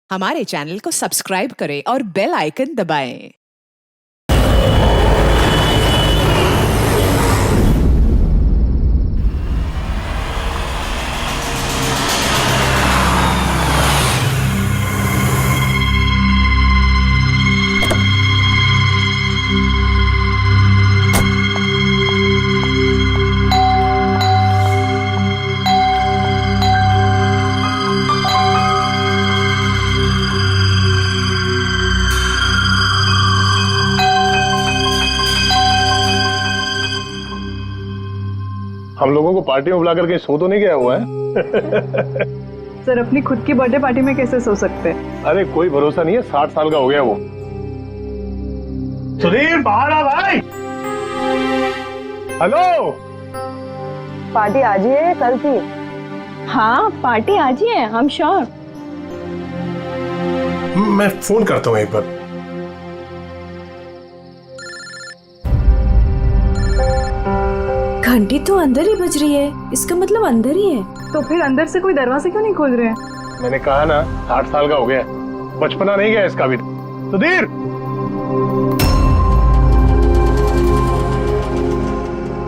हमारे चैनल को सब्सक्राइब करें और बेल आइकन दबाएं। हम लोगों को पार्टी में बुलाकर कहीं सो तो नहीं गया हुआ है? सर अपनी खुद की बर्थडे पार्टी में कैसे सो सकते हैं? अरे कोई भरोसा नहीं है, 60 साल का हो गया वो। सुधीर बाहर आ भाई। हेलो, पार्टी आज ही है कल की? हाँ पार्टी आज ही है, I'm sure। मैं फोन करता हूँ एक बार। घंटी तो अंदर ही बज रही है, इसका मतलब अंदर ही है। तो फिर अंदर से कोई दरवाजा क्यों नहीं खोल रहे हैं? मैंने कहा ना 60 साल का हो गया, बचपना नहीं गया इसका भी। सुधीर,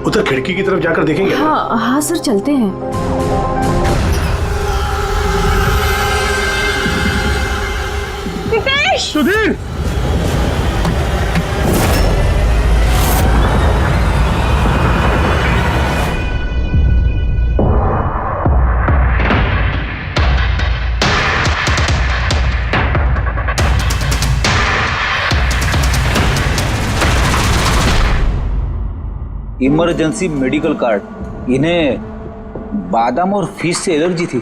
उधर खिड़की की तरफ जाकर देखेंगे। हाँ सर, चलते हैं। Nitesh! Sudhir, emergency medical card. इन्हें बादाम और फिश से एलर्जी थी।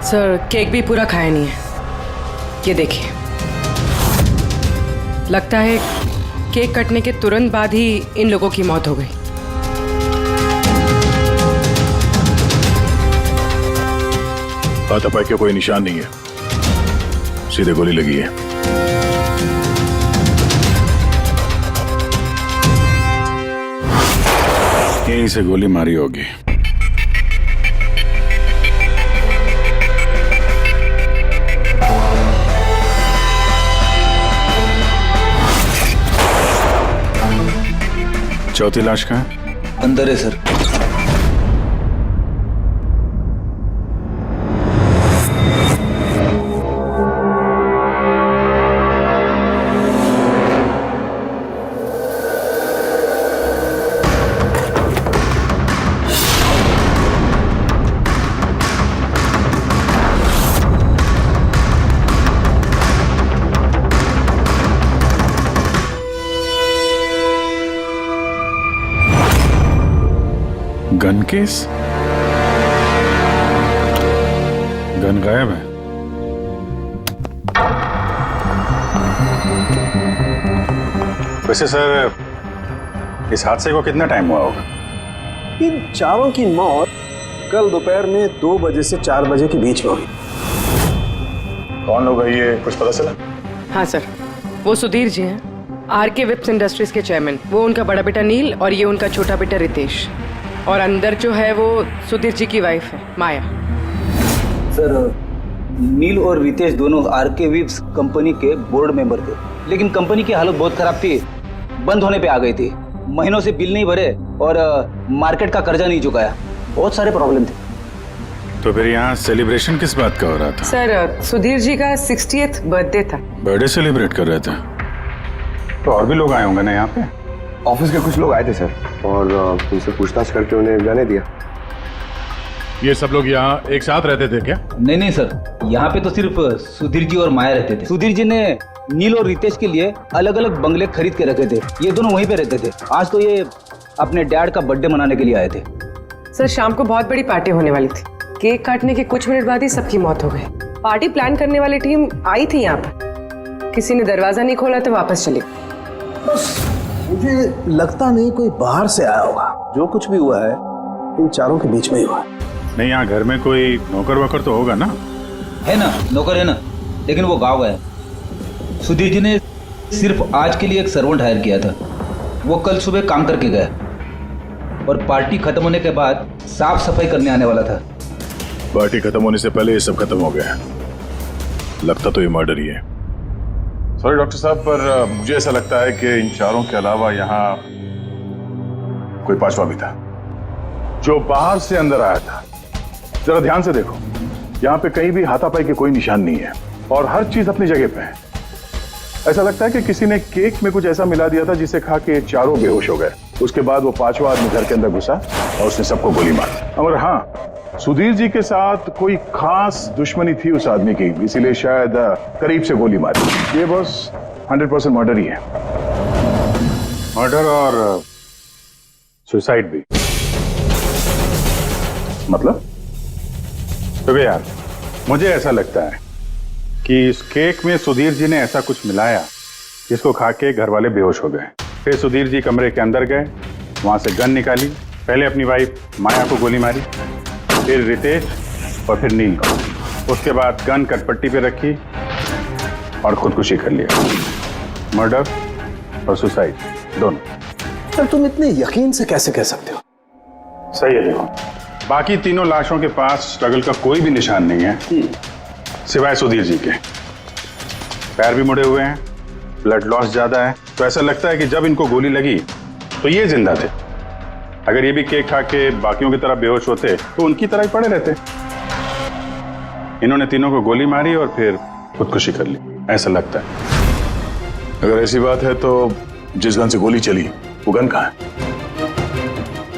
सर केक भी पूरा खाया नहीं है, ये देखिए। लगता है केक कटने के तुरंत बाद ही इन लोगों की मौत हो गई। हाथापाई का कोई निशान नहीं है, सीधे गोली लगी है। यहीं से गोली मारी होगी। चौथी लाश कहाँ है? अंदर है सर। Gun case? गन गायब है। वैसे सर, इस हादसे को कितना टाइम हुआ होगा? इन चारों की मौत कल दोपहर में 2 बजे से 4 बजे के बीच में हुई। कौन लोग है ये, कुछ पता चला? हाँ सर, वो सुधीर जी हैं, आरके विप्स इंडस्ट्रीज के चेयरमैन। वो उनका बड़ा बेटा नील और ये उनका छोटा बेटा रितेश। और अंदर जो है वो सुधीर जी की वाइफ है, माया। सर नील और रितेश दोनों आरके विप्स कंपनी के बोर्ड मेंबर थे, लेकिन कंपनी की हालत बहुत खराब थी, बंद होने पे आ गई थी। महीनों से बिल नहीं भरे और मार्केट का कर्जा नहीं चुकाया, बहुत सारे प्रॉब्लम थे। तो फिर यहाँ सेलिब्रेशन किस बात का हो रहा था? सर सुधीर जी का 60th बर्थडे था। बर्थडे सेलिब्रेट कर रहे थे? तो और भी लोग आए होंगे ना यहाँ पे? ऑफिस के कुछ लोग आए थे सर, और उनसे पूछताछ करके उन्हें जाने दिया। ये सब लोग यहाँ एक साथ रहते थे क्या? नहीं सर, यहाँ पे तो सिर्फ सुधीर जी और माया रहते थे। सुधीर जी ने नील और रितेश के लिए अलग अलग बंगले खरीद के रखे थे, ये दोनों वहीं पे रहते थे। आज तो ये अपने डैड का बर्थडे मनाने के लिए आए थे। सर शाम को बहुत बड़ी पार्टी होने वाली थी, केक काटने के कुछ मिनट बाद ही सबकी मौत हो गई। पार्टी प्लान करने वाली टीम आई थी यहाँ पर, किसी ने दरवाजा नहीं खोला तो वापस चली। मुझे लगता नहीं कोई बाहर से आया होगा। जो कुछ भी हुआ है इन चारों के बीच में ही हुआ है। नहीं, यहाँ घर में कोई नौकर वोकर तो होगा ना? है ना, नौकर है ना, लेकिन वो गाँव गए। सुधीर जी ने सिर्फ आज के लिए एक सर्वेंट हायर किया था। वो कल सुबह काम करके गया और पार्टी खत्म होने के बाद साफ सफाई करने आने वाला था। पार्टी खत्म होने से पहले ये सब खत्म हो गया। लगता तो ये मर्डर ही है। सॉरी डॉक्टर साहब, पर मुझे ऐसा लगता है कि इन चारों के अलावा यहाँ कोई पांचवा भी था जो बाहर से अंदर आया था। जरा ध्यान से देखो, यहाँ पे कहीं भी हाथापाई के कोई निशान नहीं है और हर चीज अपनी जगह पे है। ऐसा लगता है कि किसी ने केक में कुछ ऐसा मिला दिया था जिसे खा के चारों बेहोश हो गए। उसके बाद वो पांचवा आदमी घर के अंदर घुसा और उसने सबको गोली मारी। और हाँ, सुधीर जी के साथ कोई खास दुश्मनी थी उस आदमी की, इसीलिए शायद करीब से गोली मारी। ये बस 100% मर्डर ही है। मर्डर और सुसाइड भी। मतलब तो यार, मुझे ऐसा लगता है कि इस केक में सुधीर जी ने ऐसा कुछ मिलाया जिसको खा के घर वाले बेहोश हो गए। फिर सुधीर जी कमरे के अंदर गए, वहां से गन निकाली, पहले अपनी वाइफ माया को गोली मारी, फिर रितेश और फिर नील को। उसके बाद गन कटपट्टी पे रखी और खुदकुशी कर लिया। मर्डर और सुसाइड दोनों। सर तुम इतने यकीन से कैसे कह सकते हो? सही है। देखो, बाकी तीनों लाशों के पास स्ट्रगल का कोई भी निशान नहीं है सिवाय सुधीर जी के। पैर भी मुड़े हुए हैं, ब्लड लॉस ज्यादा है, तो ऐसा लगता है कि जब इनको गोली लगी तो ये जिंदा थे। अगर ये भी केक खा के बाकियों की तरह बेहोश होते तो उनकी तरह ही पड़े रहते। इन्होंने तीनों को गोली मारी और फिर खुदकुशी कर ली, ऐसा लगता है। अगर ऐसी बात है तो जिस गन से गोली चली वो गन कहाँ है?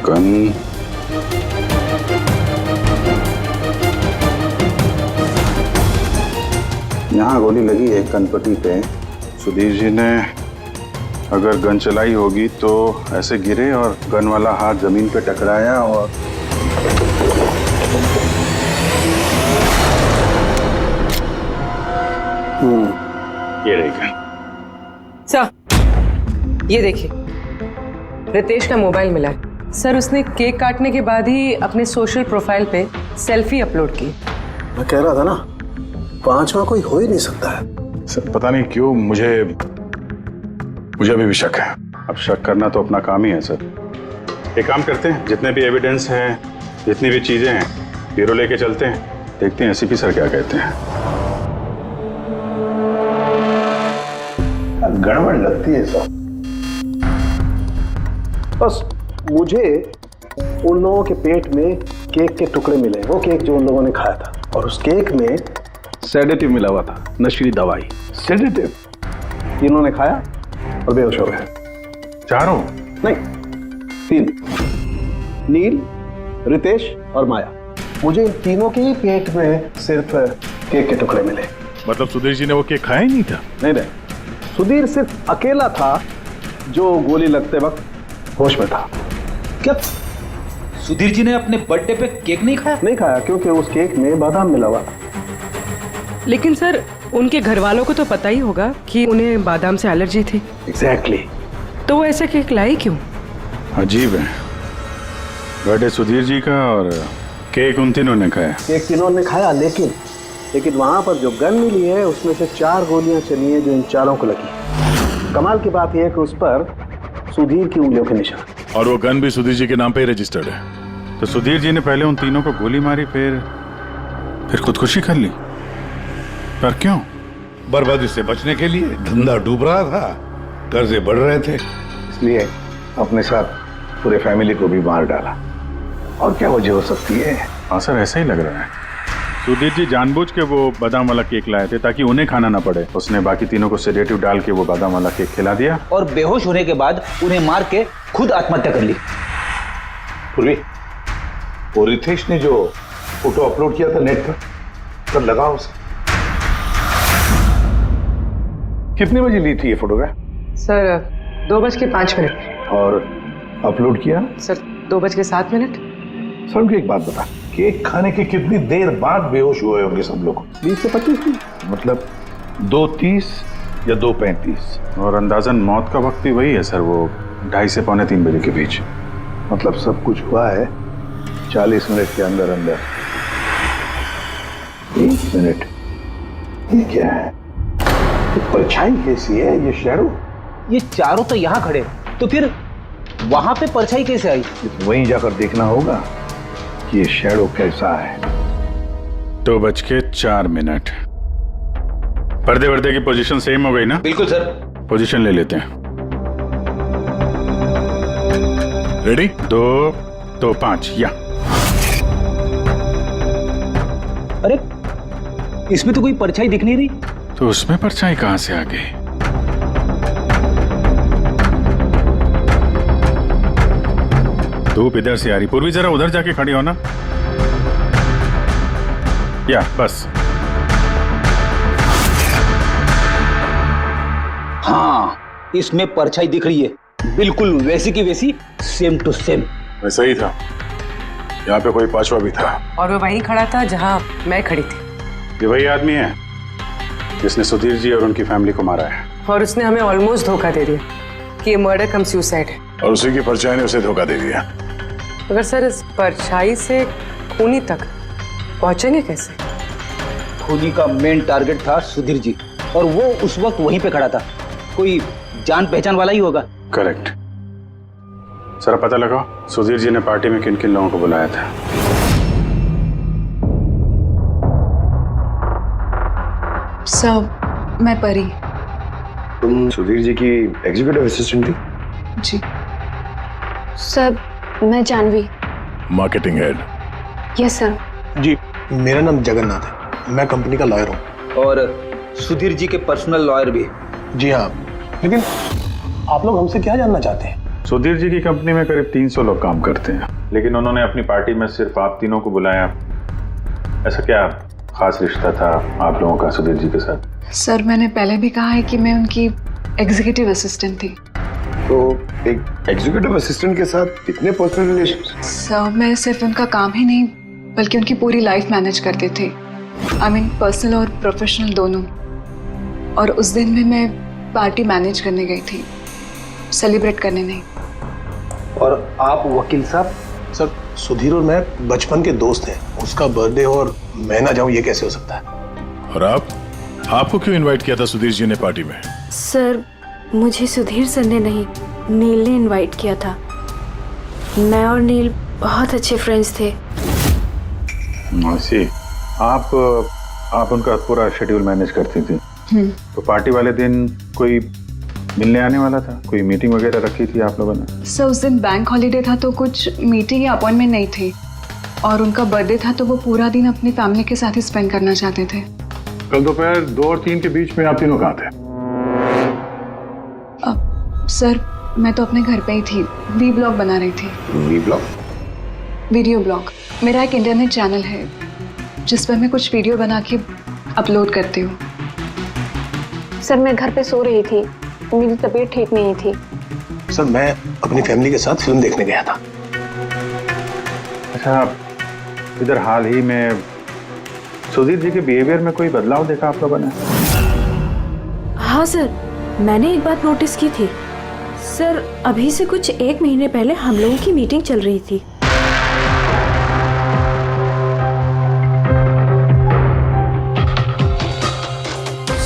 गन यहाँ गोली लगी है कनपट्टी पे। सुधीर जी ने अगर गन चलाई होगी तो ऐसे गिरे और गन वाला हाथ जमीन पे टकराया और ये रही गन। सर, ये देखिए, रितेश का मोबाइल मिला है। सर, उसने केक काटने के बाद ही अपने सोशल प्रोफाइल पे सेल्फी अपलोड की। मैं कह रहा था ना, पांचवा कोई हो ही नहीं सकता है। सर पता नहीं क्यों मुझे अभी भी शक है। अब शक करना तो अपना काम ही है सर। एक काम करते हैं, जितने भी एविडेंस हैं, जितनी भी चीजें हैं, ब्यूरो लेके चलते हैं, देखते हैं एसीपी सर क्या कहते हैं। गड़बड़ लगती है सब। बस मुझे उन लोगों के पेट में केक के टुकड़े मिले, वो केक जो उन लोगों ने खाया था, और उस केक में सेडेटिव मिला हुआ था, नशीली दवाई। सेडेटिव इन्होंने खाया और बेहोश हो गए। चारों? नहीं, 3, नील, रितेश और माया। मुझे इन तीनों के ही पेट में सिर्फ केक के टुकड़े मिले। मतलब सुधीर जी ने वो केक खाया ही नहीं था? नहीं, सुधीर सिर्फ अकेला था जो गोली लगते वक्त होश में था। क्या सुधीर जी ने अपने बर्थडे पे केक नहीं खाया? नहीं खाया, क्योंकि उस केक में बादाम मिला हुआ था। लेकिन सर, उनके घर वालों को तो पता ही होगा कि उन्हें बादाम से एलर्जी थी। एग्जैक्टली। तो वो ऐसा केक लाई क्यों? अजीब है, बर्थडे सुधीर जी का और केक उन तीनों ने खाया। केक तीनों ने खाया, लेकिन वहां पर जो गन मिली है उसमें से 4 गोलियां चली हैं जो इन चारों को लगी। कमाल की बात यह है कि उस पर सुधीर की उंगलियों के निशान, और वो गन भी सुधीर जी के नाम पे ही रजिस्टर्ड है। तो सुधीर जी ने पहले उन तीनों को गोली मारी, फिर खुदकुशी कर ली। पर क्यों? बर्बादी से बचने के लिए। धंधा डूब रहा था, कर्जे बढ़ रहे थे, इसलिए अपने साथ पूरे फैमिली को भी मार डाला। और क्या वजह हो सकती है? हाँ सर, ऐसा ही लग रहा है। सुधीर जी जानबूझ के वो बादाम वाला केक लाए थे ताकि उन्हें खाना ना पड़े। उसने बाकी तीनों को सेडेटिव डाल के वो बादाम वाला केक खिला दिया और बेहोश होने के बाद उन्हें मार के खुद आत्महत्या कर ली। पूर्वी, वो रितेश ने जो फोटो अपलोड किया था नेट पर, तब लगा उसे। कितने बजे ली थी ये फोटोग्राफ? सर, 2:05। और अपलोड किया? सर, 2:07। सर मुझे एक बात बता, केक खाने के कितनी देर बाद बेहोश हुए होंगे सब लोग? 20 से 25 दिन। मतलब 2:30 या 2:35। और अंदाजन मौत का वक्त भी वही है सर, वो 2:30 से 2:45 बजे के बीच। मतलब सब कुछ हुआ है 40 मिनट के अंदर अंदर। 1 मिनट, ये क्या है? परछाई कैसी है ये शैडो? ये चारों तो यहाँ खड़े, तो फिर वहां पे परछाई कैसे आई? वहीं जाकर देखना होगा कि ये शैडो कैसा है। 2:04 पर्दे वर्दे की पोजीशन सेम हो गई ना? बिल्कुल सर। पोजीशन ले लेते हैं। रेडी? 2 2 5 या। अरे इसमें तो कोई परछाई दिख नहीं रही। तो उसमें परछाई कहां से आ गई? धूप इधर से आ रही। पूर्वी जरा उधर जाके खड़ी हो ना। या बस। हाँ, इसमें परछाई दिख रही है, बिल्कुल वैसी की वैसी, सेम टू सेम। वैसा ही था। यहाँ पे कोई पांचवा भी था और वो वहीं खड़ा था जहां मैं खड़ी थी। ये वही आदमी है जिसने सुधीर जी और उनकी फैमिली को मारा है। और उसने हमें ऑलमोस्ट धोखा दे दिया कि ये मर्डर कम सुसाइड है। और उसी की परछाई ने उसे धोखा दे दिया। मगर सर इस परछाई से खूनी तक पहुंचेंगे कैसे? खूनी का मेन टारगेट था सुधीर जी, और वो उस वक्त वहीं पे खड़ा था। कोई जान पहचान वाला ही होगा। करेक्ट। सर पता लगाओ सुधीर जी ने पार्टी में किन किन लोगों को बुलाया था। सर मैं परी। तुम सुधीर जी की एग्जीक्यूटिव असिस्टेंट थी? जी सर। मैं Janvi. Marketing head. Yes sir. जी मेरा नाम जगन्नाथ है, मैं कंपनी का लॉयर हूँ। और सुधीर जी के पर्सनल लॉयर भी। जी हाँ, लेकिन आप लोग हमसे क्या जानना चाहते हैं? सुधीर जी की कंपनी में करीब 300 लोग काम करते हैं, लेकिन उन्होंने अपनी पार्टी में सिर्फ आप तीनों को बुलाया। ऐसा क्या खास रिश्ता था आप लोगों का सुधीर जी के साथ? सर मैंने पहले भी कहा है कि मैं उनकी एग्जीक्यूटिव असिस्टेंट थी। तो एक एग्जीक्यूटिव असिस्टेंट के साथ इतने पर्सनल रिलेशन? सर मैं सिर्फ उनका काम ही नहीं बल्कि उनकी पूरी लाइफ मैनेज करते थे। आई मीन पर्सनल और प्रोफेशनल दोनों। और उस दिन भी मैं पार्टी मैनेज करने गई थी, सेलिब्रेट करने नहीं। और आप वकील साहब? सर सुधीर और मैं बचपन के दोस्त हैं, उसका बर्थडे और मैं ना जाऊं ये कैसे हो सकता है? और आपको क्यों इनवाइट किया था सुधीर जी ने पार्टी में? सर मुझे सुधीर सर ने नहीं, नील ने इनवाइट किया था। मैं और नील बहुत अच्छे फ्रेंड्स थे। सी आप उनका पूरा शेड्यूल मैनेज करती थी। तो पार्टी वाले दिन कोई मिलने आने वाला था? कोई मीटिंग वगैरह रखी थी आप लोगों ने? सर उस दिन बैंक हॉलीडे था तो कुछ मीटिंग या अपॉइंटमेंट नहीं थी, और उनका बर्थडे था तो वो पूरा दिन अपनी फैमिली के साथ ही स्पेंड करना चाहते थे। कल दोपहर 2 और 3 के बीच में आप तीनों कहाँ थे? सर मैं तो अपने घर पे ही थी, वी ब्लॉग बना रही थी। V blog? Video blog. मेरा एक इंटरनेट चैनल है जिस पर मैं कुछ वीडियो बना के अपलोड करती हूँ। सर मैं घर पे सो रही थी, मेरी तबीयत ठीक नहीं थी। सर मैं अपनी फैमिली के साथ फिल्म देखने गया था। अच्छा, इधर हाल ही में सुधीर जी के बिहेवियर में कोई बदलाव देखा आप लोगों ने? हाँ सर, मैंने एक बात नोटिस की थी। सर अभी से कुछ 1 महीने पहले हम लोगों की मीटिंग चल रही थी।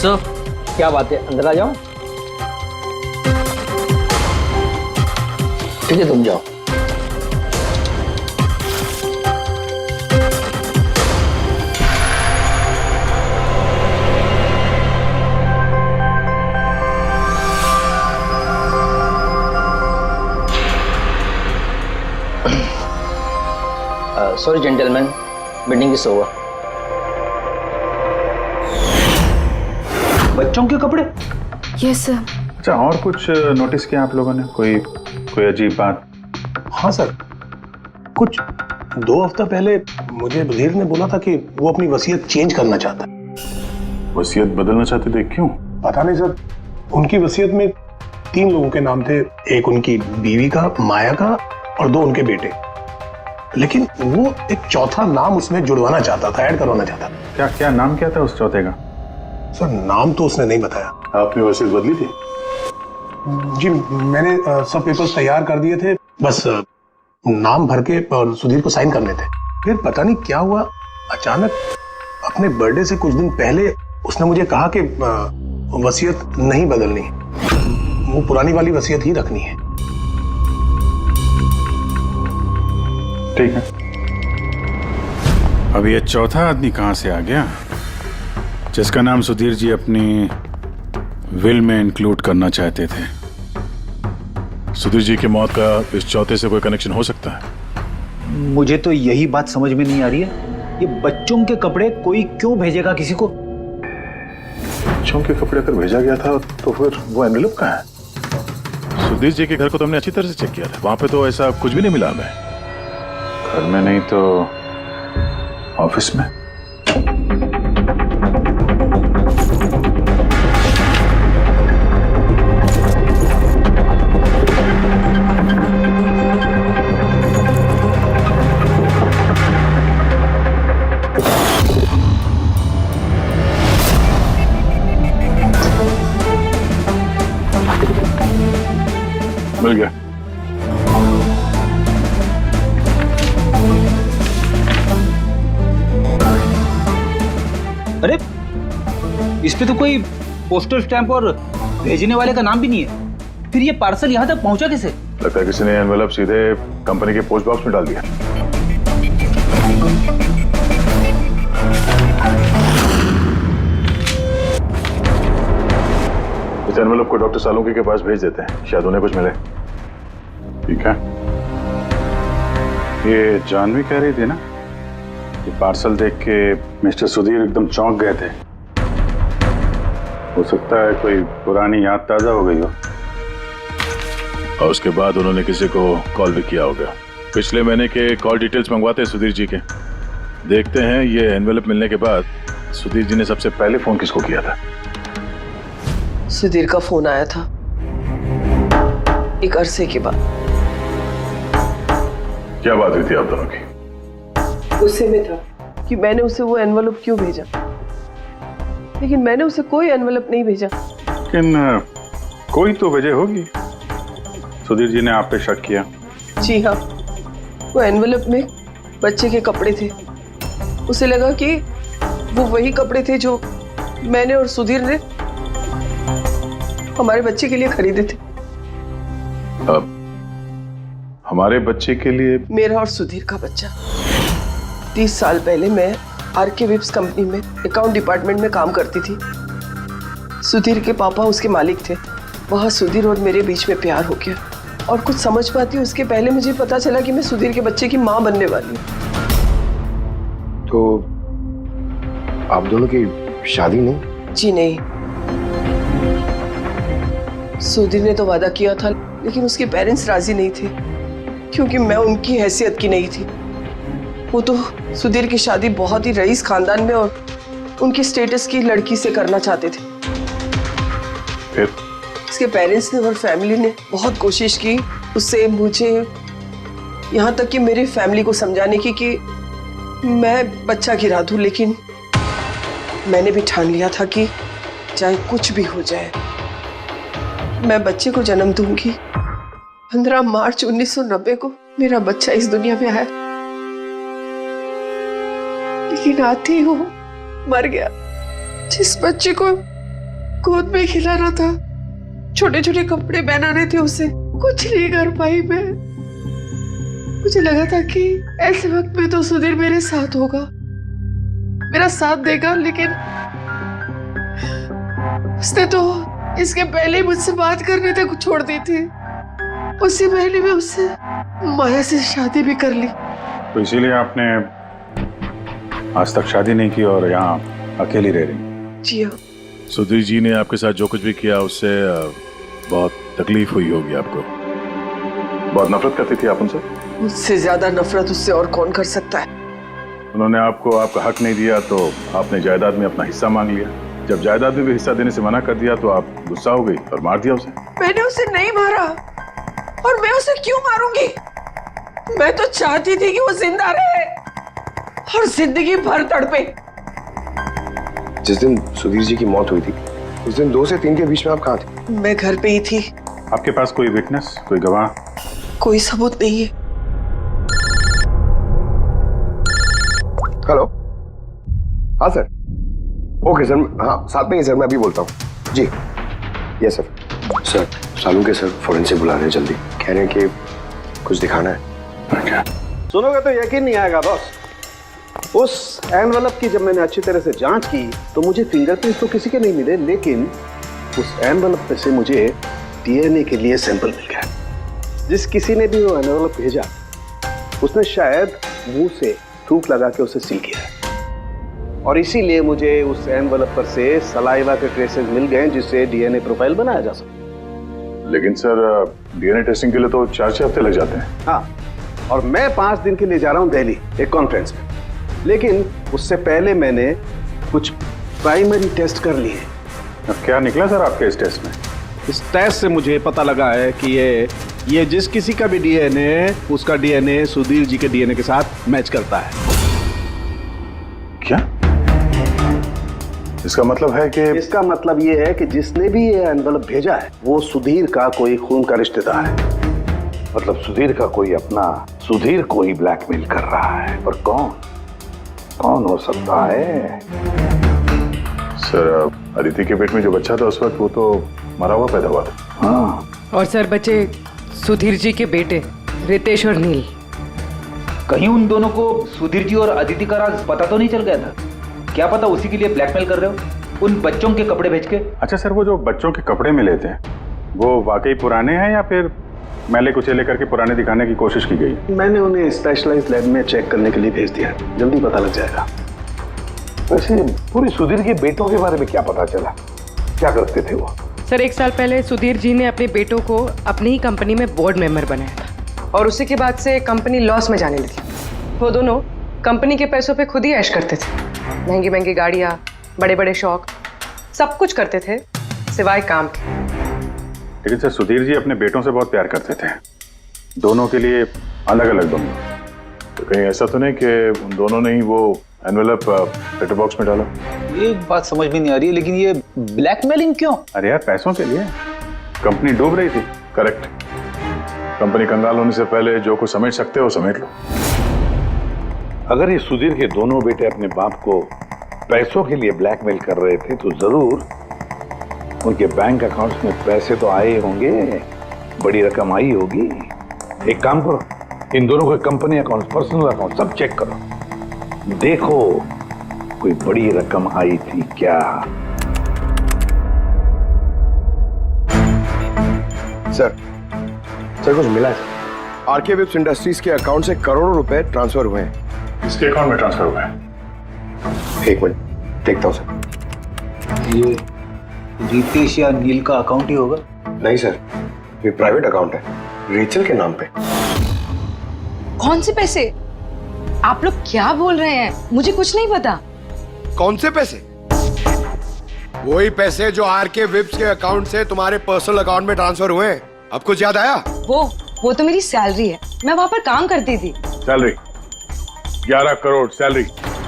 सर क्या बात है, अंदर आ जाओ। ठीक है तुम जाओ। Sorry gentleman, meeting is over. बच्चों के कपड़े? Yes sir. अच्छा, और कुछ नोटिस किया आप लोगों ने? कोई अजीब बात? हाँ सर, कुछ 2 हफ्ता पहले मुझे सुधीर ने बोला था कि वो अपनी वसीयत चेंज करना चाहता है। वसीयत बदलना चाहते थे? क्यों? पता नहीं सर, उनकी वसीयत में 3 लोगों के नाम थे, एक उनकी बीवी का, माया का, और 2 उनके बेटे। लेकिन वो एक चौथा नाम उसमें जुड़वाना चाहता था, ऐड करवाना चाहता था। क्या नाम क्या था उस चौथे का? सर नाम तो उसने नहीं बताया। आपने वसीयत बदली थी? जी मैंने सब पेपर्स तैयार कर दिए थे, बस नाम भर के और सुधीर को साइन करने थे। फिर पता नहीं क्या हुआ, अचानक अपने बर्थडे से कुछ दिन पहले उसने मुझे कहा कि वसीयत नहीं बदलनी, वो पुरानी वाली वसीयत ही रखनी है। ठीक है। अब ये चौथा आदमी कहां से आ गया जिसका नाम सुधीर जी अपनी विल में इंक्लूड करना चाहते थे? सुधीर जी की मौत का इस चौथे से कोई कनेक्शन हो सकता है? मुझे तो यही बात समझ में नहीं आ रही है, ये बच्चों के कपड़े कोई क्यों भेजेगा किसी को? बच्चों के कपड़े अगर भेजा गया था तो फिर वो एनवेलप कहाँ है? सुधीर जी के घर को तो हमने अच्छी तरह से चेक किया था, वहां पे तो ऐसा कुछ भी नहीं मिला हमें। घर में नहीं तो ऑफिस में। मिल गया। अरे इस पे तो कोई पोस्टल स्टैंप और भेजने वाले का नाम भी नहीं है, फिर ये पार्सल यहाँ तक पहुंचा कैसे? लगता है किसी ने एनवेलप सीधे कंपनी के पोस्ट बॉक्स में डाल दिया। इस एनवेलप को डॉक्टर सालुंकी के पास भेज देते हैं, शायद उन्हें कुछ मिले। ठीक है। ये जानवी कह रही थी ना, ये पार्सल देख के मिस्टर सुधीर एकदम चौंक गए थे। हो सकता है कोई पुरानी याद ताजा हो गई हो और उसके बाद उन्होंने किसी को कॉल भी किया होगा। पिछले महीने के कॉल डिटेल्स मंगवाते हैं सुधीर जी के। देखते हैं ये एनवेलप मिलने के बाद सुधीर जी ने सबसे पहले फोन किसको किया था। सुधीर का फोन आया था एक अरसे के बाद। क्या बात हुई थी आप दोनों की? गुस्से में था कि मैंने उसे वो एनवेलप क्यों भेजा, लेकिन मैंने उसे कोई एनवेलप नहीं भेजा। लेकिन कोई तो वजह होगी। सुधीर जी ने आप पे शक किया। जी हाँ, वो एनवेलप में बच्चे के कपड़े थे। उसे लगा कि वो वही कपड़े थे जो मैंने और सुधीर ने हमारे बच्चे के लिए खरीदे थे। अब हमारे बच्चे के लिए? मेरा और सुधीर का बच्चा। 30 साल पहले मैं आरके विप्स कंपनी में अकाउंट डिपार्टमेंट में काम करती थी। सुधीर के पापा उसके मालिक थे। वहाँ सुधीर और मेरे बीच में प्यार हो गया और कुछ समझ पाती उसके पहले मुझे पता चला कि मैं सुधीर के बच्चे की माँ बनने वाली हूँ। तो आप दोनों की शादी नहीं? जी नहीं। सुधीर ने तो वादा किया था, लेकिन उसके पेरेंट्स राजी नहीं थे क्योंकि मैं उनकी हैसियत की नहीं थी। वो तो सुधीर की शादी बहुत ही रईस खानदान में और उनकी स्टेटस की लड़की से करना चाहते थे। फिर उसके पेरेंट्स ने और फैमिली ने बहुत कोशिश की उससे, मुझे, यहाँ तक कि मेरी फैमिली को समझाने की कि मैं बच्चा गिरा दूं, लेकिन मैंने भी ठान लिया था कि चाहे कुछ भी हो जाए मैं बच्चे को जन्म दूंगी। 15 मार्च 1990 को मेरा बच्चा इस दुनिया में आया, लेकिन आते ही वो मर गया। जिस बच्चे को गोद में खिलाना था, छोटे छोटे कपड़े पहनाने थे, उसे कुछ नहीं कर पाई मैं। मुझे लगा था कि ऐसे वक्त में तो सुधीर मेरे साथ होगा, मेरा साथ देगा, लेकिन उसने तो इसके पहले ही मुझसे बात करने तक छोड़ दी थी। उसी महीने में उससे माया से शादी भी कर ली। तो इसीलिए आपने आज तक शादी नहीं की और यहाँ अकेली रह रही? जी हाँ। सुधीर जी ने आपके साथ जो कुछ भी किया उससे बहुत तकलीफ हुई होगी आपको। बहुत नफरत करती थी आप उनसे? मुझसे ज्यादा नफरत उससे और कौन कर सकता है। उन्होंने आपको आपका हक नहीं दिया तो आपने जायदाद में अपना हिस्सा मांग लिया। जब जायदाद में भी हिस्सा देने से मना कर दिया तो आप गुस्सा हो गई और मार दिया उसे। मैंने उसे नहीं मारा, और मैं उसे क्यों मारूंगी? मैं तो चाहती थी कि वो जिंदा रहे और जिंदगी भर तड़पे। जिस दिन सुधीर जी की मौत हुई थी उस दिन 2 से 3 के बीच में आप कहाँ थे? मैं घर पे ही थी। आपके पास कोई विटनेस, कोई गवाह? कोई सबूत नहीं है। हेलो, हाँ सर। ओके सर, हाँ साथ में ही सर, मैं अभी बोलता हूँ। जी यस सर। सर सालू के सर फोरेंसिक बुला रहे हैं जल्दी, कह रहे हैं कि कुछ दिखाना है। सुनोगे तो यकीन नहीं आएगा बॉस, उस एनवेलप की जब मैंने अच्छी तरह से जांच की तो मुझे फिंगरप्रिंट्स तो किसी के नहीं मिले, लेकिन उस एनवेलप में से मुझे डीएनए के लिए सैंपल मिल गया। जिस किसी ने भी वो एनवेलप भेजा उसने शायद मुंह से थूक लगा के उसे सील किया है, और इसीलिए मुझे उस एनवेलप पर से सलाइवा के ट्रेसेस मिल गए जिससे डीएनए प्रोफाइल बनाया जा सके। लेकिन सर डीएनए टेस्टिंग के लिए तो 4-6 हफ्ते लग जाते हैं। हाँ, और मैं 5 दिन के लिए जा रहा हूँ दिल्ली एक कॉन्फ्रेंस में, लेकिन उससे पहले मैंने कुछ प्राइमरी टेस्ट कर लिए। क्या निकला सर आपके इस टेस्ट में? इस टेस्ट से मुझे पता लगा है कि ये जिस किसी का भी डीएनए, उसका डीएनए सुधीर जी के डीएनए के साथ मैच करता है। क्या? इसका मतलब है कि इसका मतलब ये है कि जिसने भी ये एनवेलप भेजा है वो सुधीर का कोई खून का रिश्तेदार है। मतलब सुधीर का कोई अपना सुधीर को ही ब्लैकमेल कर रहा है, पर कौन हो सकता है? सर अदिति के पेट में जो बच्चा था उस वक्त वो तो मरा हुआ पैदा हुआ था। हाँ, और सर बच्चे सुधीर जी के बेटे रितेश और नील। कहीं उन दोनों को सुधीर जी और अदिति का राज पता तो नहीं चल गया था? क्या पता उसी के लिए ब्लैकमेल कर रहे हो उन बच्चों के कपड़े भेज के। अच्छा सर, वो जो बच्चों के कपड़े मिले थे वो वाकई पुराने हैं या फिर मैले कुचेले करके पुराने दिखाने की कोशिश की गई? मैंने उन्हें स्पेशलाइज्ड लैब में चेक करने के लिए भेज दिया, जल्दी पता लग जाएगा। वैसे पूरी सुधीर के बेटों के बारे में क्या पता चला? क्या करते थे वो? सर 1 साल पहले सुधीर जी ने अपने बेटों को अपनी ही कंपनी में बोर्ड मेंबर बनाया था, और उसी के बाद से कंपनी लॉस में जाने लगी। वो दोनों कंपनी के पैसों पे खुद ही ऐश करते थे, महंगी महंगी गाड़ियाँ, बड़े बड़े शौक, सब कुछ करते थे सिवाय काम के। लेकिन सर सुधीर जी अपने बेटों से बहुत प्यार करते थे, दोनों के लिए अलग अलग दोनों। तो कहीं ऐसा तो नहीं कि उन दोनों ने ही वो एनवेलप लेटर बॉक्स में डाला? ये बात समझ में नहीं आ रही है, लेकिन ये ब्लैकमेलिंग क्यों? अरे यार पैसों के लिए, कंपनी डूब रही थी। करेक्ट, कंपनी कंगाल होने से पहले जो कुछ समेट सकते हो समेट लो। अगर ये सुधीर के दोनों बेटे अपने बाप को पैसों के लिए ब्लैकमेल कर रहे थे तो जरूर उनके बैंक अकाउंट्स में पैसे तो आए होंगे, बड़ी रकम आई होगी। एक काम करो, इन दोनों के कंपनी अकाउंट, पर्सनल अकाउंट सब चेक करो, देखो कोई बड़ी रकम आई थी क्या। सर कुछ मिला है? आरके विप्स इंडस्ट्रीज के अकाउंट से करोड़ों रुपए ट्रांसफर हुए हैं। इसके अकाउंट में ट्रांसफर हुआ है? एक मिनट देखता हूँ सर। ये रितेश या नील का अकाउंट ही होगा? नहीं सर, ये प्राइवेट अकाउंट है रेचल के नाम पे। कौन से पैसे? आप लोग क्या बोल रहे हैं? मुझे कुछ नहीं पता। कौन से पैसे? वही पैसे जो आरके विप्स के अकाउंट से तुम्हारे पर्सनल अकाउंट में ट्रांसफर हुए हैं। अब कुछ याद आया? वो तो मेरी सैलरी है, मैं वहां पर काम करती थी। Salary 11 crore salary?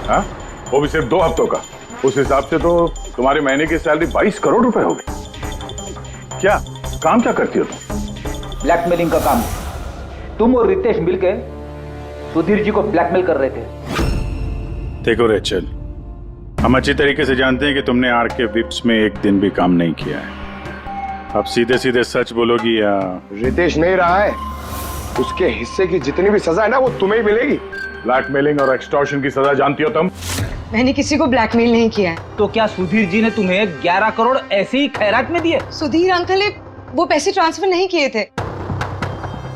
हाँ, वो भी सिर्फ 2 हफ्तों का। उस हिसाब से तो तुम्हारे महीने की सैलरी 22 करोड़ रुपए होगी। क्या काम क्या करती हो तुम? ब्लैकमेलिंग का काम। तुम और रितेश मिलकर सुधीर जी को ब्लैकमेल कर रहे थे। देखो रेचल, हम अच्छी तरीके से जानते हैं कि तुमने आरके विप्स में एक दिन भी काम नहीं किया है। अब सीधे सीधे सच बोलोगी या? रितेश नहीं रहा है, उसके हिस्से की जितनी भी सजा है ना वो तुम्हें ही मिलेगी। ब्लैकमेलिंग और एक्सटॉर्शन की सजा जानती हो तुम? मैंने किसी को ब्लैकमेल नहीं किया है। तो क्या सुधीर जी ने तुम्हें 11 करोड़ ऐसे ही खैरात में दिए? सुधीर अंकल ने वो पैसे ट्रांसफर नहीं किए थे।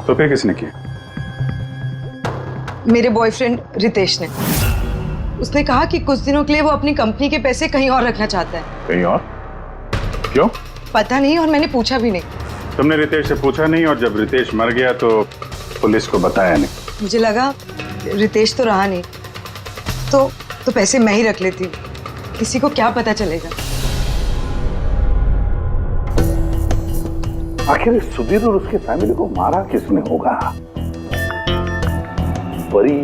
तो फिर किसने किए? मेरे बॉयफ्रेंड रितेश ने। उसने कहा कि कुछ दिनों के लिए वो अपनी कंपनी के पैसे कहीं और रखना चाहता है। कहीं और? क्यों? पता नहीं, और मैंने पूछा भी नहीं। तुमने रितेश से पूछा नहीं, और जब रितेश मर गया तो पुलिस को बताया नहीं? मुझे लगा रितेश तो रहा नहीं, तो पैसे मैं ही रख लेती हूँ, किसी को क्या पता चलेगा। आखिर सुधीर और उसके फैमिली को मारा किसने होगा? परी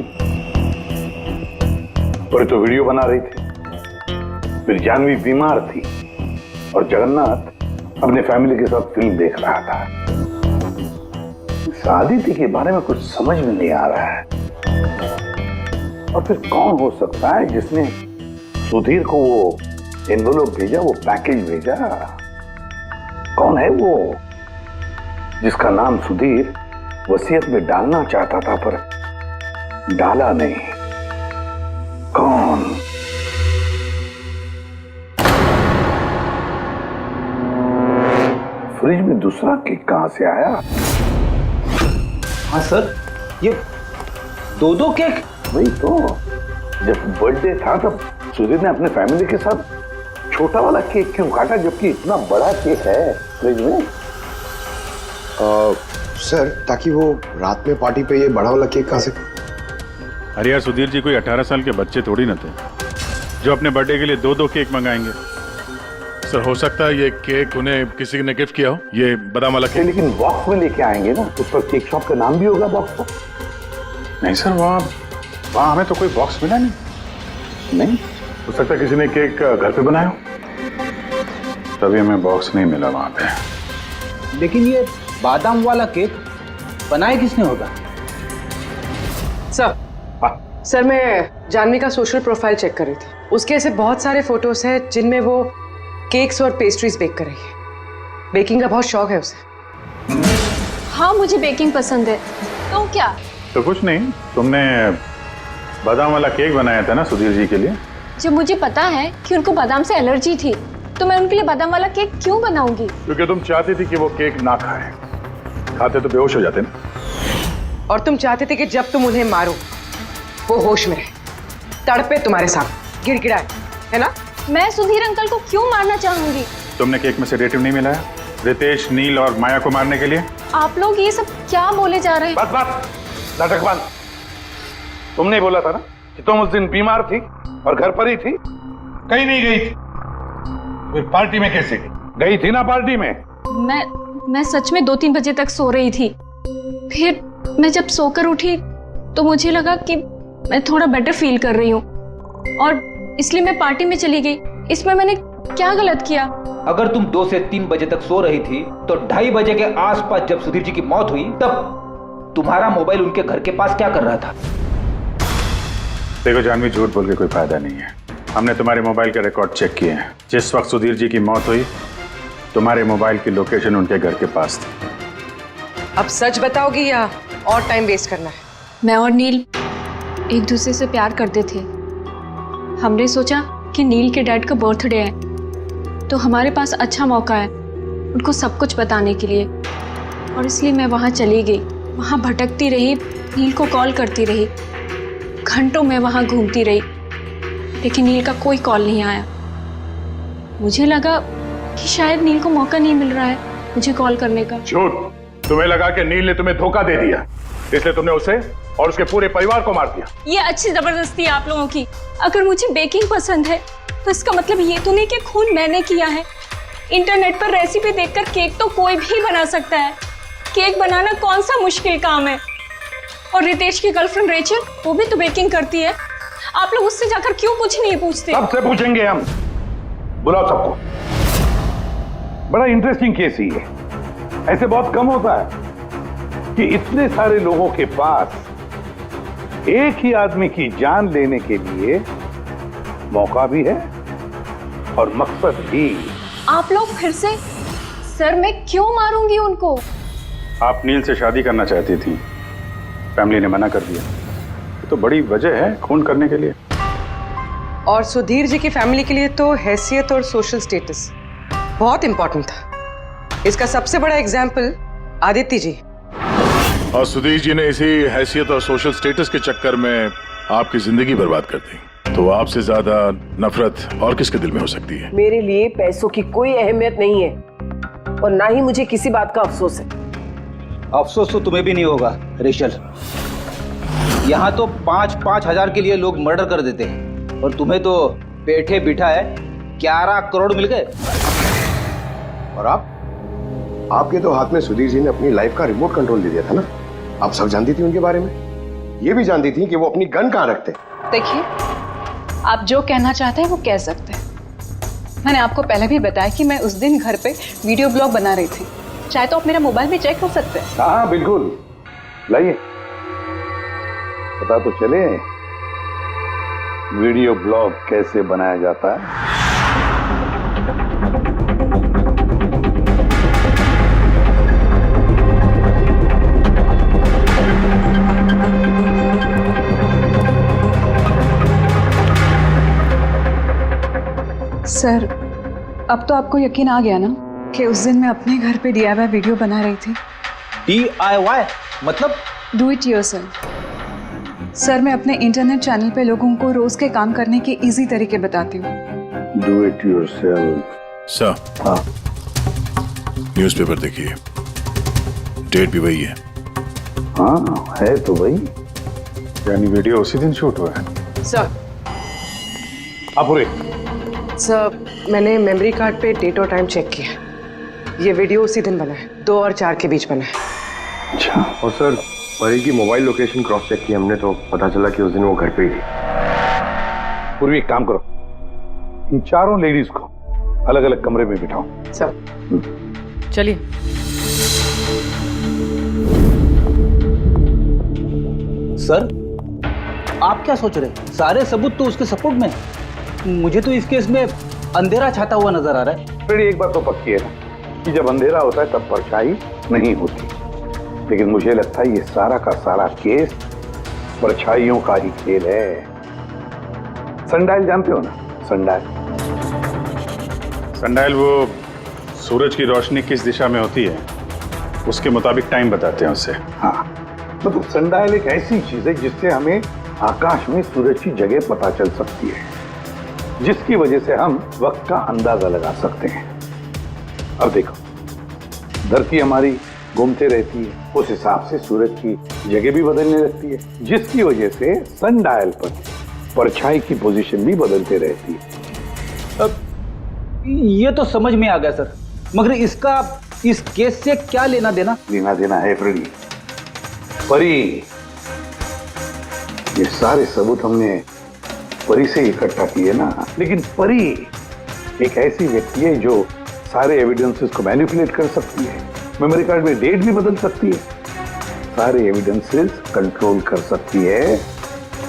तो वीडियो बना रही थी, फिर जानवी बीमार थी, और जगन्नाथ अपने फैमिली के साथ फिल्म देख रहा था। आदित्य के बारे में कुछ समझ में नहीं आ रहा है। और फिर कौन हो सकता है जिसने सुधीर को वो एनवेलप भेजा, वो पैकेज भेजा? कौन है वो जिसका नाम सुधीर वसीयत में डालना चाहता था पर डाला नहीं? कौन? फ्रिज में दूसरा केक कहां से आया? हाँ सर, ये दो केक। वही तो, जब बर्थडे था तब सुधीर ने अपने फैमिली के साथ छोटा वाला केक क्यों काटा जबकि इतना बड़ा केक है फ्रिज में? सर, ताकि वो रात में पार्टी पे ये बड़ा वाला केक खा सके। अरे यार सुधीर जी कोई 18 साल के बच्चे थोड़ी ना थे जो अपने बर्थडे के लिए दो केक मंगाएंगे। सर हो सकता है ये केक उन्हें किसी ने गिफ्ट किया हो, ये बादाम वाला केक। लेकिन बॉक्स में लेके आएंगे ना, उस पर केक शॉप का नाम भी होगा बॉक्स पर। नहीं सर, वहाँ हमें तो कोई बॉक्स मिला नहीं। हो सकता है किसी ने केक घर पे बनाया हो, तभी हमें बॉक्स नहीं मिला वहाँ पे। लेकिन ये बादाम वाला केक बनाया किसने होगा? सर मैं जानवी का सोशल प्रोफाइल चेक कर रही थी। उसके ऐसे बहुत सारे फोटोज हैं जिनमें वो केक्स और पेस्ट्रीज बेक कर रही है। बेकिंग का बहुत शौक है उसे। हाँ, मुझे बेकिंग पसंद है। तो क्या? तो कुछ नहीं, तुमने बादाम वाला केक बनाया था ना सुधीर जी के लिए। जब मुझे पता है कि उनको बादाम से एलर्जी थी तो मैं उनके लिए बादाम वाला केक क्यों बनाऊंगी? क्योंकि तुम चाहती थी कि वो केक ना खाए, खाते तो बेहोश हो जाते ना। और तुम चाहते थे कि जब तुम उन्हें मारो वो होश में रहे, तड़पे तुम्हारे सामने, गिड़गिड़ाए, है ना? मैं सुधीर अंकल को क्यों मारना चाहूंगी? तुमने केक में सेडेटिव नहीं मिलाया रितेश, नील और माया को मारने के लिए? आप लोग ये सब क्या बोले जा रहे हैं? बस नाटक बंद। तुमने बोला था ना कि तुम उस दिन बीमार थी और घर पर ही थी, कहीं नहीं गई थी। फिर पार्टी में कैसे गई थी ना? पार्टी में मैं सच में 2-3 बजे तक सो रही थी। फिर मैं जब सोकर उठी तो मुझे लगा कि मैं थोड़ा बेटर फील कर रही हूँ और इसलिए मैं पार्टी में चली गई। इसमें मैंने क्या गलत किया? अगर तुम 2 से 3 बजे तक सो रही थी तो 2:30 बजे के आसपास जब सुधीर जी की मौत हुई तब तुम्हारा मोबाइल उनके घर के पास क्या कर रहा था? देखो जानवी, झूठ बोल के कोई फायदा नहीं है। हमने तुम्हारे मोबाइल के रिकॉर्ड चेक किए हैं। जिस वक्त सुधीर जी की मौत हुई तुम्हारे मोबाइल की लोकेशन उनके घर के पास थी। अब सच बताओगी या और टाइम वेस्ट करना है? मैं और नील एक दूसरे से प्यार करते थे। हमने सोचा कि नील के डैड का बर्थडे है तो हमारे पास अच्छा मौका है उनको सब कुछ बताने के लिए, और इसलिए मैं वहाँ चली गई। वहाँ भटकती रही, नील को कॉल करती रही, घंटों में वहाँ घूमती रही, लेकिन नील का कोई कॉल नहीं आया। मुझे लगा कि शायद नील को मौका नहीं मिल रहा है मुझे कॉल करने का। झूठ! तुम्हें लगा कि नील ने तुम्हें धोखा दे दिया, इसलिए तुमने उसे और उसके पूरे परिवार को मार दिया। ये अच्छी जबरदस्ती है आप लोगों की। अगर मुझे बेकिंग पसंद है तो इसका मतलब ये तो नहीं कि खून मैंने किया है। इंटरनेट पर रेसिपी देखकर केक तो कोई भी बना सकता है। केक बनाना कौन सा मुश्किल काम है? और रितेश की गर्लफ्रेंड रेचल, वो भी तो बेकिंग करती है। आप लोग उससे जाकर क्यों कुछ नहीं पूछते? सबसे पूछेंगे हम, बुलाओ सबको। बड़ा इंटरेस्टिंग केस ही है। ऐसे बहुत कम होता है कि इतने सारे लोगों के पास एक ही आदमी की जान लेने के लिए मौका भी है और मकसद भी। आप लोग फिर से? सर मैं क्यों मारूंगी उनको? आप नील से शादी करना चाहती थी, फैमिली ने मना कर दिया। ये तो बड़ी वजह है खून करने के लिए। और सुधीर जी की फैमिली के लिए तो हैसियत और सोशल स्टेटस बहुत इंपॉर्टेंट था। इसका सबसे बड़ा एग्जाम्पल आदित्य जी। और सुधीर जी ने इसी हैसियत और सोशल स्टेटस के चक्कर में आपकी जिंदगी बर्बाद कर दी। तो आपसे ज्यादा नफरत और किसके दिल में हो सकती है? मेरे लिए पैसों की कोई अहमियत नहीं है और ना ही मुझे किसी बात का अफसोस है। अफसोस तो तुम्हें भी नहीं होगा रेशल। यहाँ तो 5-5 हजार के लिए लोग मर्डर कर देते हैं और तुम्हें तो बैठे बिठाए 11 करोड़ मिल गए। और आपके तो हाथ में सुधीर जी ने अपनी लाइफ का रिमोट कंट्रोल दे दिया था ना। आप सब जानती थी उनके बारे में, ये भी जानती थी कि वो अपनी गन कहाँ रखते। देखिए, आप जो कहना चाहते हैं वो कह सकते हैं। मैंने आपको पहले भी बताया कि मैं उस दिन घर पे वीडियो ब्लॉग बना रही थी। चाहे तो आप मेरा मोबाइल भी चेक कर सकते हैं। हाँ बिल्कुल, लाइए, पता तो चले वीडियो ब्लॉग कैसे बनाया जाता है। सर, अब तो आपको यकीन आ गया ना कि उस दिन मैं अपने घर पे DIY वीडियो बना रही थी। DIY मतलब? Do it yourself. सर, मैं अपने इंटरनेट चैनल पे लोगों को रोज के काम करने के इजी तरीके बताती हूँ। Do it yourself. सर, हाँ, न्यूज़पेपर देखिए, डेट भी वही है। हाँ है तो भाई। यानी वीडियो उसी दिन शूट हुआ है। सर, अपुरे, सर मैंने मेमोरी कार्ड पे डेट और टाइम चेक किया। ये वीडियो उसी दिन बना है, 2 और 4 के बीच बना है। अच्छा। और सर, परी की मोबाइल लोकेशन क्रॉस चेक की हमने तो पता चला कि उस दिन वो घर पे ही थी। पूर्वी एक काम करो, इन चारों लेडीज को अलग अलग कमरे में बिठाओ। सर चलिए। सर, आप क्या सोच रहे हैं? सारे सबूत तो उसके सपोर्ट में है। मुझे तो इस केस में अंधेरा छाता हुआ नजर आ रहा है। फिर एक बात तो पक्की है ना कि जब अंधेरा होता है तब परछाई नहीं होती, लेकिन मुझे लगता है ये सारा का सारा केस परछाइयों का ही खेल है। सनडायल जानते हो ना? सनडायल, सनडायल वो सूरज की रोशनी किस दिशा में होती है उसके मुताबिक टाइम बताते हैं उससे। हाँ, मतलब सनडायल एक ऐसी चीज है जिससे हमें आकाश में सूरज की जगह पता चल सकती है, जिसकी वजह से हम वक्त का अंदाजा लगा सकते हैं। अब देखो, धरती हमारी घूमते रहती है, उस हिसाब से सूरज की जगह भी बदलने लगती है, जिसकी वजह से सनडायल पर परछाई की पोजीशन भी बदलते रहती है। अब ये तो समझ में आ गया सर, मगर इसका इस केस से क्या लेना देना? लेना देना है फ्रेडी। परी, ये सारे सबूत हमने परी से इकट्ठा किए ना, लेकिन परी एक ऐसी व्यक्ति है जो सारे एविडेंसेस को मैनिपुलेट कर सकती है, मेमोरी कार्ड में डेट भी बदल सकती है, सारे एविडेंसेस कंट्रोल कर सकती है,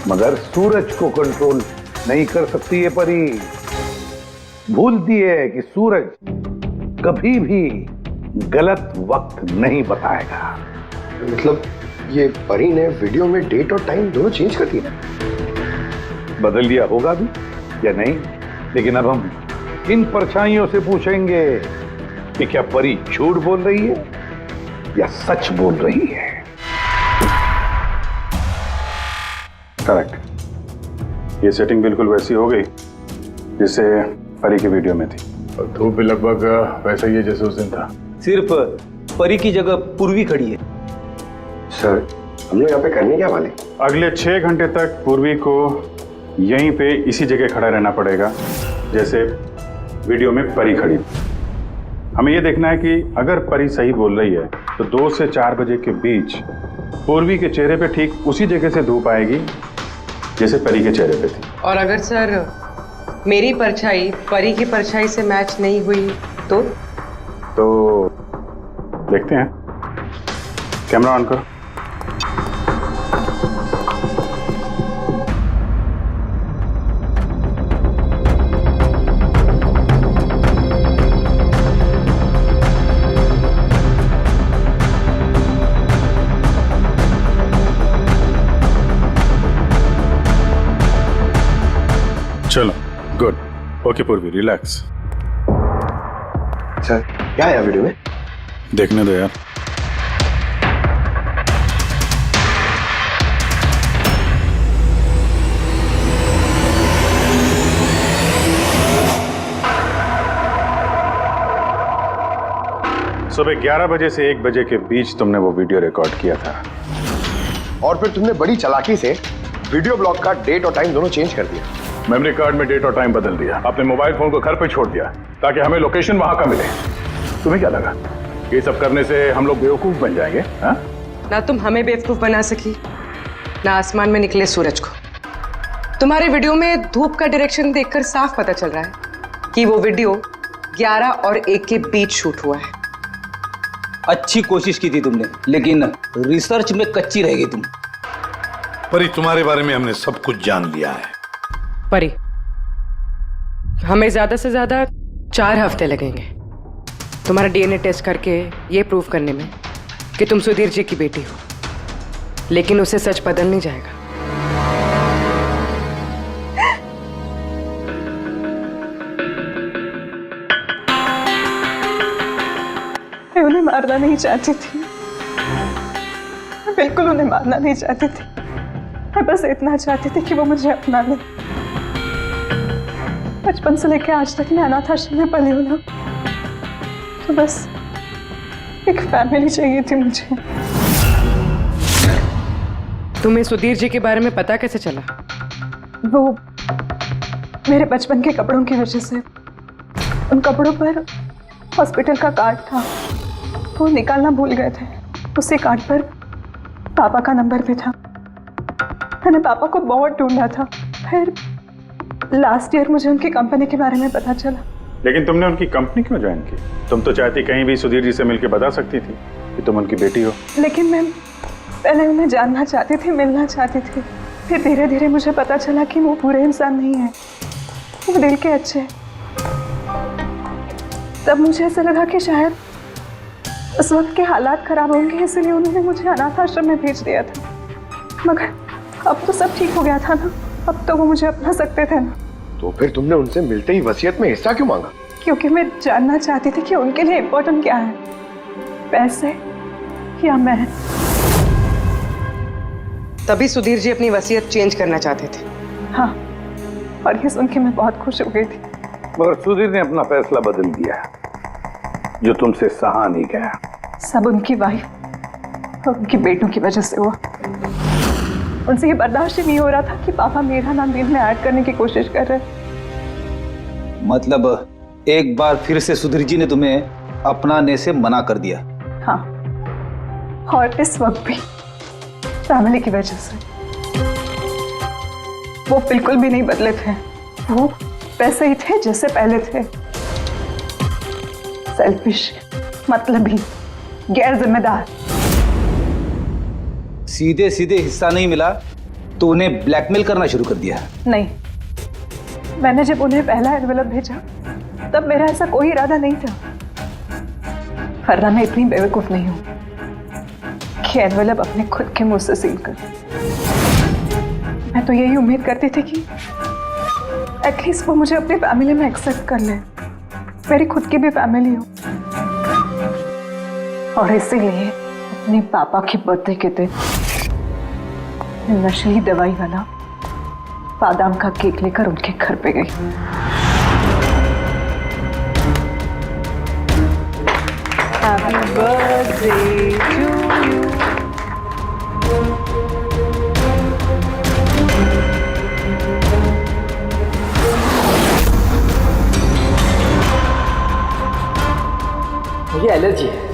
मगर सूरज को कंट्रोल नहीं कर सकती है। परी भूलती है कि सूरज कभी भी गलत वक्त नहीं बताएगा। मतलब ये परी ने वीडियो में डेट और टाइम दोनों चेंज कर दिया? बदल दिया होगा भी या नहीं, लेकिन अब हम इन परछाइयों से पूछेंगे कि क्या परी झूठ बोल रही है या सच बोल रही है। करेक्ट, ये सेटिंग बिल्कुल वैसी हो गई जैसे परी की वीडियो में थी, और धूप भी लगभग वैसा ही है जैसे उस दिन था। सिर्फ परी की जगह पूर्वी खड़ी है। सर, हम लोग यहाँ पे करने क्या वाले? अगले 6 घंटे तक पूर्वी को यहीं पे इसी जगह खड़ा रहना पड़ेगा जैसे वीडियो में परी खड़ी। हमें ये देखना है कि अगर परी सही बोल रही है तो 2 से 4 बजे के बीच पूर्वी के चेहरे पे ठीक उसी जगह से धूप आएगी जैसे परी के चेहरे पे थी। और अगर सर मेरी परछाई परी की परछाई से मैच नहीं हुई तो देखते हैं। कैमरा ऑन करो। चलो, गुड, ओके पूर्वी, रिलैक्स। सर, क्या है वीडियो में? देखने दो यार। सुबह 11 बजे से 1 बजे के बीच तुमने वो वीडियो रिकॉर्ड किया था, और फिर तुमने बड़ी चालाकी से वीडियो ब्लॉग का डेट और टाइम दोनों चेंज कर दिया। मेमोरी कार्ड में डेट और टाइम बदल दिया, अपने मोबाइल फोन को घर पे छोड़ दिया ताकि हमें लोकेशन वहां का मिले। तुम्हें क्या लगा ये सब करने से हम लोग बेवकूफ बन जाएंगे? हाँ? ना तुम हमें बेवकूफ बना सकी, ना आसमान में निकले सूरज को। तुम्हारे वीडियो में धूप का डायरेक्शन देखकर साफ पता चल रहा है कि वो वीडियो 11 और 1 के बीच शूट हुआ है। अच्छी कोशिश की थी तुमने, लेकिन रिसर्च में कच्ची रह गई तुम। परी, तुम्हारे बारे में हमने सब कुछ जान लिया है। परी, हमें ज्यादा से ज्यादा 4 हफ्ते लगेंगे तुम्हारा DNA टेस्ट करके ये प्रूव करने में कि तुम सुधीर जी की बेटी हो, लेकिन उसे सच बदल नहीं जाएगा। मैं उन्हें मारना नहीं चाहती थी, मैं बिल्कुल उन्हें मारना नहीं चाहती थी। मैं बस इतना चाहती थी कि वो मुझे अपना ले। बचपन से लेकर आज तक मैं अनाथ आश्रम में पली हूँ ना, तो बस एक फैमिली चाहिए थी मुझे। तुम्हें सुधीर जी के बारे में पता कैसे चला? वो मेरे बचपन के कपड़ों की वजह से, उन कपड़ों पर हॉस्पिटल का कार्ड था, वो निकालना भूल गए थे। उसी कार्ड पर पापा का नंबर भी था। मैंने पापा को बहुत ढूंढा था, फिर लास्ट ईयर मुझे उनकी कंपनी के बारे में पता चला। लेकिन तुमने उनकी कंपनी क्यों ज्वाइन की? तुम तो चाहती कहीं भी सुधीर जी से मिलकर बता सकती थी कि तुम उनकी बेटी हो। लेकिन मैं पहले उन्हें जानना चाहती थी, मिलना चाहती थी। फिर धीरे धीरे मुझे पता चला कि वो पूरे इंसान नहीं है, वो दिल के अच्छे हैं। तब मुझे ऐसा लगा कि शायद उस वक्त के हालात खराब होंगे, इसलिए उन्होंने मुझे अनाथ आश्रम में भेज दिया था। मगर अब तो सब ठीक हो गया था ना, अब तो वो मुझे अपना सकते थे ना। तो फिर तुमने उनसे मिलते ही वसीयत में हिस्सा क्यों मांगा? क्योंकि मैं जानना चाहती थी कि उनके लिए इम्पोर्टेंट क्या है, पैसे या मैं। तभी सुधीर जी अपनी वसीयत चेंज करना चाहते थे। हाँ, और ये सुन के मैं बहुत खुश हो गई थी। मगर सुधीर ने अपना फैसला बदल दिया, जो तुमसे सहा नहीं गया। सब उनकी वाइफ और उनके बेटों की वजह से हुआ। उनसे ये बर्दाश्त ही नहीं हो रहा था कि पापा मेरा नाम बिल में ऐड करने की कोशिश कर रहे। मतलब एक बार फिर से सुधीर जी ने तुम्हें अपनाने से मना कर दिया? हाँ, और इस वक्त भी फैमिली की वजह से। वो बिल्कुल भी नहीं बदले थे, वो वैसे ही थे जैसे पहले थे। सेल्फिश, मतलबी, गैर जिम्मेदार। सीधे सीधे हिस्सा नहीं मिला तो उन्हें ब्लैकमेल करना शुरू कर दिया? नहीं, मैंने जब उन्हें पहला एनवेलप भेजा तब मेरा ऐसा कोई इरादा नहीं था। वरना मैं इतनी बेवकूफ नहीं हूं कि एनवेलप अपने खुद के मुंह से सील कर। मैं तो यही उम्मीद करती थी कि एटलीस्ट वो मुझे अपनी फैमिली में एक्सेप्ट कर ले, मेरी खुद की भी फैमिली हो। और इसीलिए अपने पापा की बर्थडे के दिन नशीली दवाई वाला बादाम का केक लेकर उनके घर पे गई। Happy birthday to you. मुझे एलर्जी है।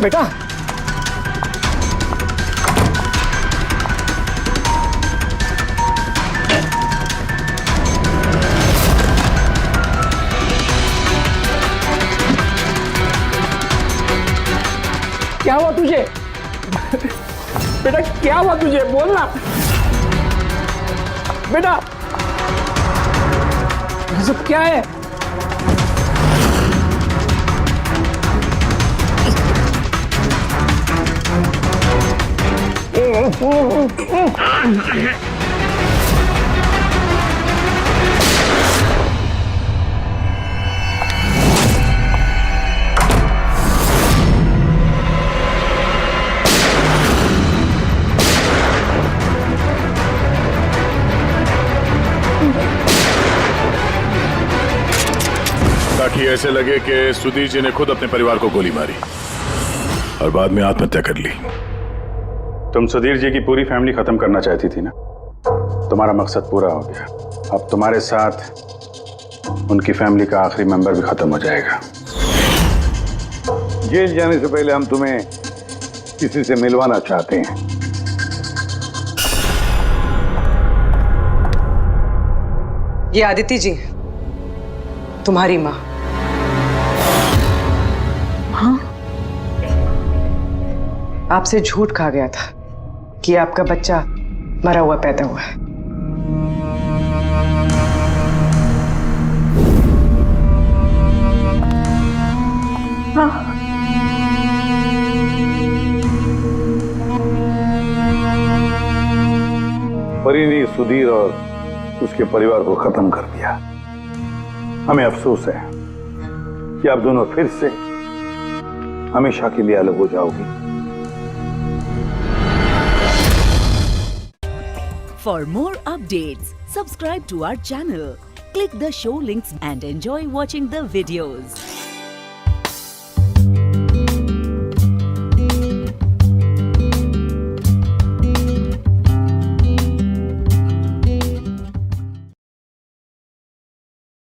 बेटा, क्या हुआ तुझे? बेटा क्या हुआ तुझे, बोलना बेटा। ये सब क्या है? ताकि ऐसे लगे कि सुधीर जी ने खुद अपने परिवार को गोली मारी और बाद में आत्महत्या कर ली। तुम सुधीर जी की पूरी फैमिली खत्म करना चाहती थी ना, तुम्हारा मकसद पूरा हो गया। अब तुम्हारे साथ उनकी फैमिली का आखिरी मेंबर भी खत्म हो जाएगा। जेल जाने से पहले हम तुम्हें किसी से मिलवाना चाहते हैं। ये आदिति जी हैं, तुम्हारी माँ। हाँ? आपसे झूठ कहा गया था कि आपका बच्चा मरा हुआ पैदा हुआ है। परी ने सुधीर और उसके परिवार को खत्म कर दिया। हमें अफसोस है कि आप दोनों फिर से हमेशा के लिए अलग हो जाओगी। For more updates, subscribe to our channel, click the show links and enjoy watching the videos.